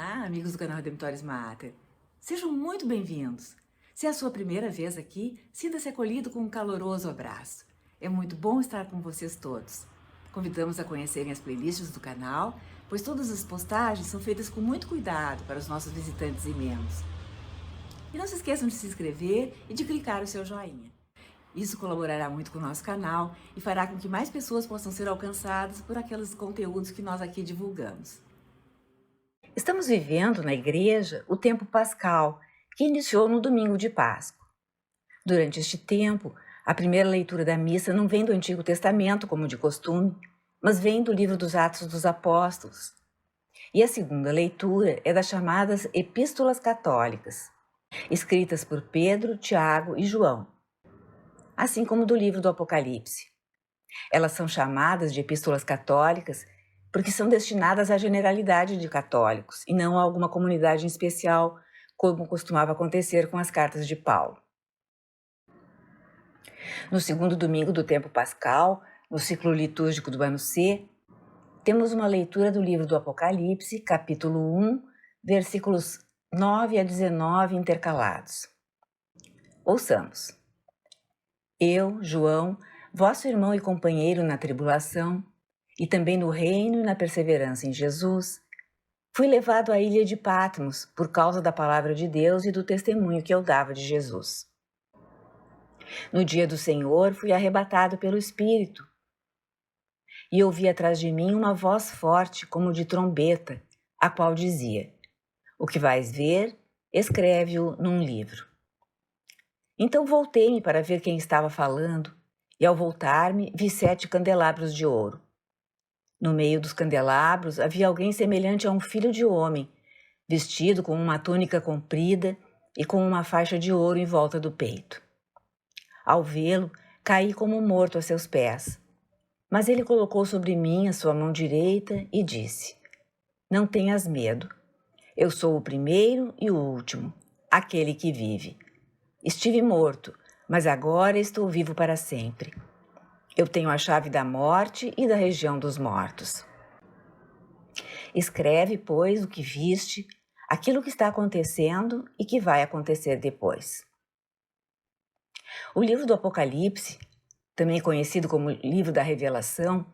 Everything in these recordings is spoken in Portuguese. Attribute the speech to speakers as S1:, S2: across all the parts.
S1: Olá, amigos do canal Redemptoris Mater. Sejam muito bem-vindos. Se é a sua primeira vez aqui, sinta-se acolhido com um caloroso abraço. É muito bom estar com vocês todos. Convidamos a conhecerem as playlists do canal, pois todas as postagens são feitas com muito cuidado para os nossos visitantes e membros. E não se esqueçam de se inscrever e de clicar o seu joinha. Isso colaborará muito com o nosso canal e fará com que mais pessoas possam ser alcançadas por aqueles conteúdos que nós aqui divulgamos. Estamos vivendo na igreja o tempo pascal, que iniciou no domingo de Páscoa. Durante este tempo, a primeira leitura da missa não vem do Antigo Testamento, como de costume, mas vem do livro dos Atos dos Apóstolos. E a segunda leitura é das chamadas Epístolas Católicas, escritas por Pedro, Tiago e João, assim como do livro do Apocalipse. Elas são chamadas de Epístolas Católicas porque são destinadas à generalidade de católicos e não a alguma comunidade em especial, como costumava acontecer com as cartas de Paulo. No segundo domingo do tempo pascal, no ciclo litúrgico do ano C, temos uma leitura do livro do Apocalipse, capítulo 1, versículos 9 a 19 intercalados. Ouçamos. Eu, João, vosso irmão e companheiro na tribulação, e também no reino e na perseverança em Jesus, fui levado à ilha de Patmos por causa da palavra de Deus e do testemunho que eu dava de Jesus. No dia do Senhor fui arrebatado pelo Espírito, e ouvi atrás de mim uma voz forte como de trombeta, a qual dizia: O que vais ver, escreve-o num livro. Então voltei-me para ver quem estava falando, e ao voltar-me vi 7 candelabros de ouro. No meio dos candelabros havia alguém semelhante a um filho de homem, vestido com uma túnica comprida e com uma faixa de ouro em volta do peito. Ao vê-lo, caí como morto a seus pés. Mas ele colocou sobre mim a sua mão direita e disse: Não tenhas medo. Eu sou o primeiro e o último, aquele que vive. Estive morto, mas agora estou vivo para sempre. Eu tenho a chave da morte e da região dos mortos. Escreve, pois, o que viste, aquilo que está acontecendo e que vai acontecer depois. O livro do Apocalipse, também conhecido como livro da Revelação,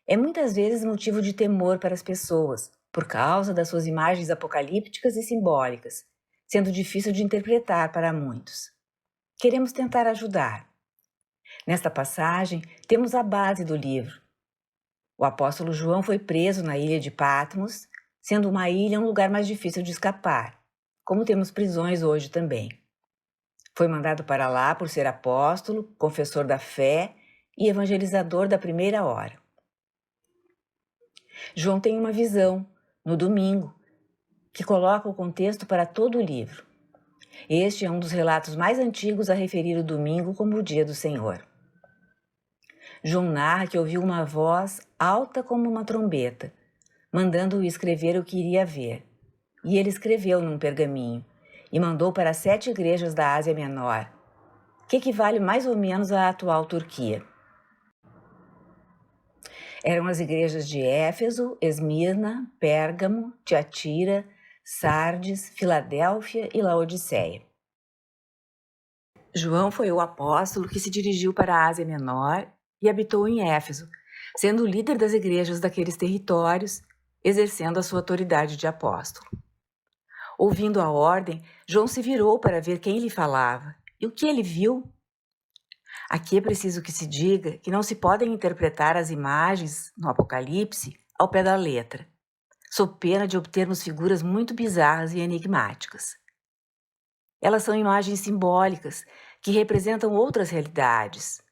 S1: é muitas vezes motivo de temor para as pessoas, por causa das suas imagens apocalípticas e simbólicas, sendo difícil de interpretar para muitos. Queremos tentar ajudar. Nesta passagem, temos a base do livro. O apóstolo João foi preso na ilha de Patmos, sendo uma ilha um lugar mais difícil de escapar, como temos prisões hoje também. Foi mandado para lá por ser apóstolo, confessor da fé e evangelizador da primeira hora. João tem uma visão, no domingo, que coloca o contexto para todo o livro. Este é um dos relatos mais antigos a referir o domingo como o dia do Senhor. João narra que ouviu uma voz alta como uma trombeta, mandando-o escrever o que iria ver. E ele escreveu num pergaminho e mandou para 7 igrejas da Ásia Menor, que equivale mais ou menos à atual Turquia. Eram as igrejas de Éfeso, Esmirna, Pérgamo, Tiatira, Sardes, Filadélfia e Laodiceia. João foi o apóstolo que se dirigiu para a Ásia Menor e habitou em Éfeso, sendo o líder das igrejas daqueles territórios, exercendo a sua autoridade de apóstolo. Ouvindo a ordem, João se virou para ver quem lhe falava e o que ele viu. Aqui é preciso que se diga que não se podem interpretar as imagens no Apocalipse ao pé da letra, sob pena de obtermos figuras muito bizarras e enigmáticas. Elas são imagens simbólicas que representam outras realidades,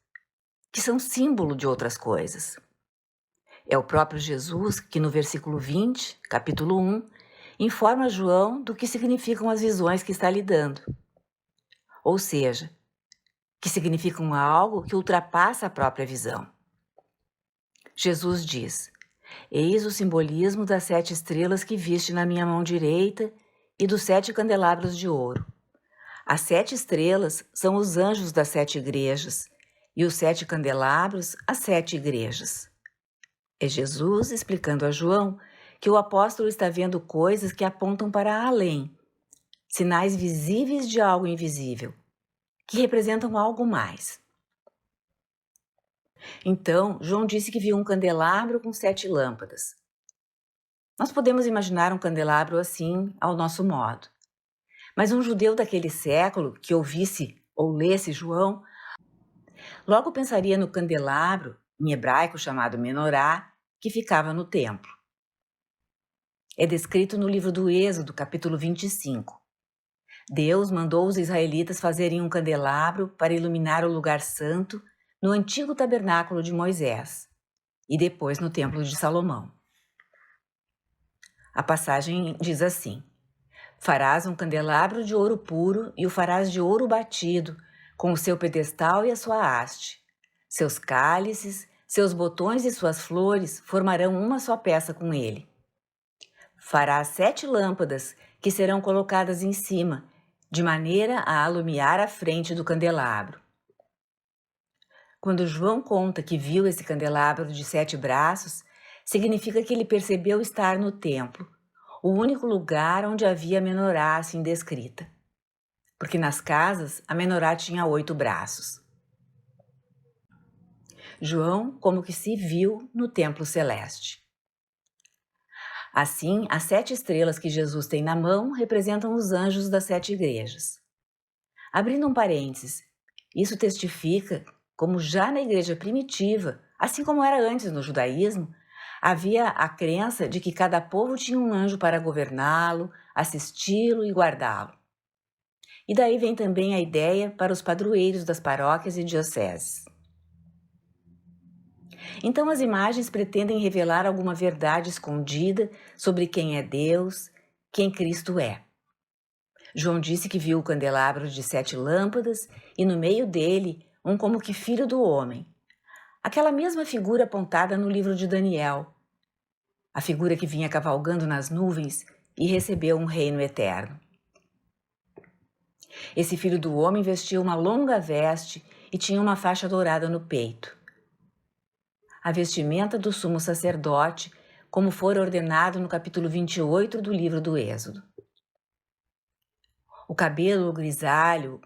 S1: que são símbolo de outras coisas. É o próprio Jesus que no versículo 20, capítulo 1, informa João do que significam as visões que está lhe dando. Ou seja, que significam algo que ultrapassa a própria visão. Jesus diz: Eis o simbolismo das 7 estrelas que viste na minha mão direita e dos 7 candelabros de ouro. As 7 estrelas são os anjos das 7 igrejas, e os 7 candelabros, as 7 igrejas. É Jesus explicando a João que o apóstolo está vendo coisas que apontam para além, sinais visíveis de algo invisível, que representam algo mais. Então, João disse que viu um candelabro com 7 lâmpadas. Nós podemos imaginar um candelabro assim, ao nosso modo. Mas um judeu daquele século que ouvisse ou lesse João, logo pensaria no candelabro, em hebraico chamado menorá, que ficava no templo. É descrito no livro do Êxodo, capítulo 25. Deus mandou os israelitas fazerem um candelabro para iluminar o lugar santo no antigo tabernáculo de Moisés e depois no templo de Salomão. A passagem diz assim: farás um candelabro de ouro puro e o farás de ouro batido, com o seu pedestal e a sua haste. Seus cálices, seus botões e suas flores formarão uma só peça com ele. Farás 7 lâmpadas que serão colocadas em cima, de maneira a alumiar a frente do candelabro. Quando João conta que viu esse candelabro de 7 braços, significa que ele percebeu estar no templo, o único lugar onde havia a menorá assim descrita. Porque nas casas a menorá tinha 8 braços. João como que se viu no templo celeste. Assim, as 7 estrelas que Jesus tem na mão representam os anjos das 7 igrejas. Abrindo um parênteses, isso testifica como já na igreja primitiva, assim como era antes no judaísmo, havia a crença de que cada povo tinha um anjo para governá-lo, assisti-lo e guardá-lo. E daí vem também a ideia para os padroeiros das paróquias e dioceses. Então as imagens pretendem revelar alguma verdade escondida sobre quem é Deus, quem Cristo é. João disse que viu o candelabro de 7 lâmpadas e no meio dele um como que filho do homem. Aquela mesma figura apontada no livro de Daniel. A figura que vinha cavalgando nas nuvens e recebeu um reino eterno. Esse filho do homem vestia uma longa veste e tinha uma faixa dourada no peito. A vestimenta do sumo sacerdote, como fora ordenado no capítulo 28 do livro do Êxodo. O cabelo grisalho,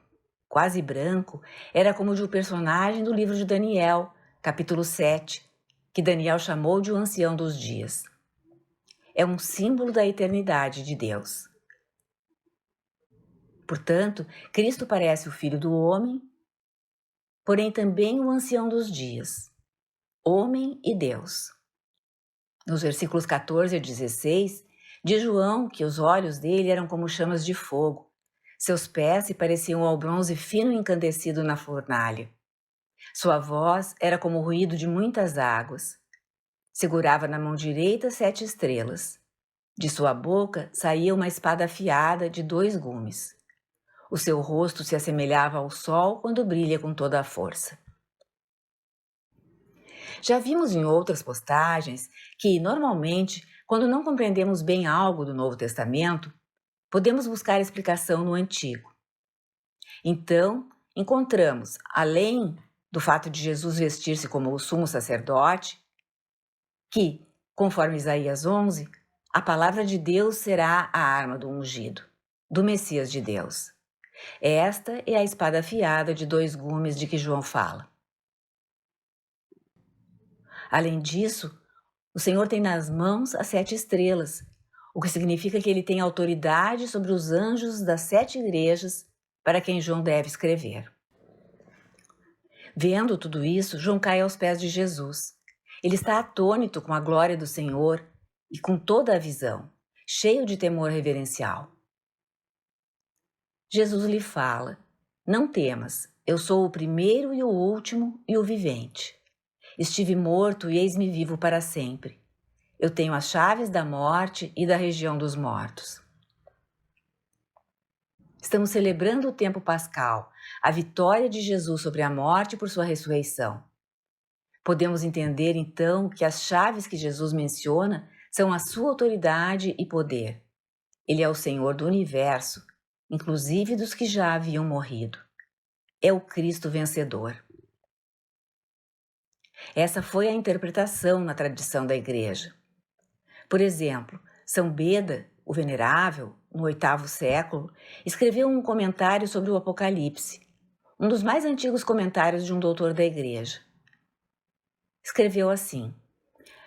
S1: quase branco, era como o de um personagem do livro de Daniel, capítulo 7, que Daniel chamou de o ancião dos dias. É um símbolo da eternidade de Deus. Portanto, Cristo parece o Filho do homem, porém também o ancião dos dias, homem e Deus. Nos versículos 14 a 16, diz João que os olhos dele eram como chamas de fogo, seus pés se pareciam ao bronze fino e encandecido na fornalha. Sua voz era como o ruído de muitas águas. Segurava na mão direita 7 estrelas. De sua boca saía uma espada afiada de 2 gumes. O seu rosto se assemelhava ao sol quando brilha com toda a força. Já vimos em outras postagens que, normalmente, quando não compreendemos bem algo do Novo Testamento, podemos buscar explicação no Antigo. Então, encontramos, além do fato de Jesus vestir-se como o sumo sacerdote, que, conforme Isaías 11, a palavra de Deus será a arma do ungido, do Messias de Deus. Esta é a espada afiada de 2 gumes de que João fala. Além disso, o Senhor tem nas mãos as 7 estrelas, o que significa que ele tem autoridade sobre os anjos das 7 igrejas para quem João deve escrever. Vendo tudo isso, João cai aos pés de Jesus. Ele está atônito com a glória do Senhor e com toda a visão, cheio de temor reverencial. Jesus lhe fala: não temas, eu sou o primeiro e o último e o vivente. Estive morto e eis-me vivo para sempre. Eu tenho as chaves da morte e da região dos mortos. Estamos celebrando o tempo pascal, a vitória de Jesus sobre a morte por sua ressurreição. Podemos entender, então, que as chaves que Jesus menciona são a sua autoridade e poder. Ele é o Senhor do universo, inclusive dos que já haviam morrido. É o Cristo vencedor. Essa foi a interpretação na tradição da Igreja. Por exemplo, São Beda, o Venerável, no 8º século, escreveu um comentário sobre o Apocalipse, um dos mais antigos comentários de um doutor da Igreja. Escreveu assim: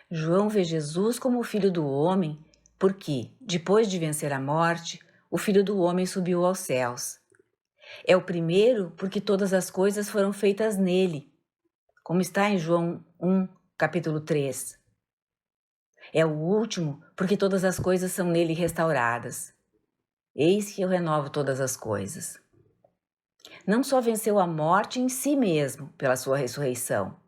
S1: João vê Jesus como o Filho do Homem, porque, depois de vencer a morte, o Filho do Homem subiu aos céus. É o primeiro porque todas as coisas foram feitas nele, como está em João 1, capítulo 3. É o último porque todas as coisas são nele restauradas. Eis que eu renovo todas as coisas. Não só venceu a morte em si mesmo pela sua ressurreição,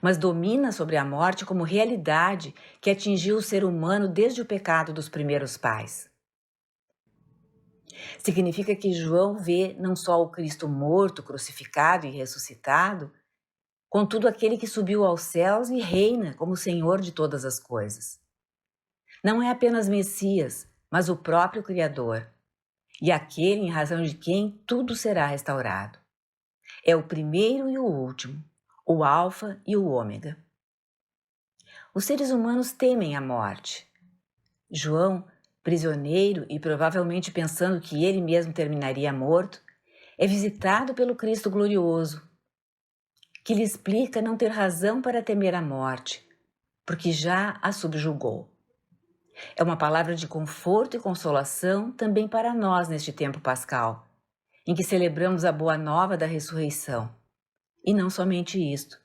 S1: mas domina sobre a morte como realidade que atingiu o ser humano desde o pecado dos primeiros pais. Significa que João vê não só o Cristo morto, crucificado e ressuscitado, contudo aquele que subiu aos céus e reina como Senhor de todas as coisas. Não é apenas Messias, mas o próprio Criador, e aquele em razão de quem tudo será restaurado. É o primeiro e o último, o Alfa e o Ômega. Os seres humanos temem a morte. João, prisioneiro e provavelmente pensando que ele mesmo terminaria morto, é visitado pelo Cristo glorioso, que lhe explica não ter razão para temer a morte, porque já a subjugou. É uma palavra de conforto e consolação também para nós neste tempo pascal, em que celebramos a boa nova da ressurreição. E não somente isto,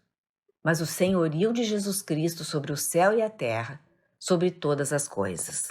S1: mas o senhorio de Jesus Cristo sobre o céu e a terra, sobre todas as coisas.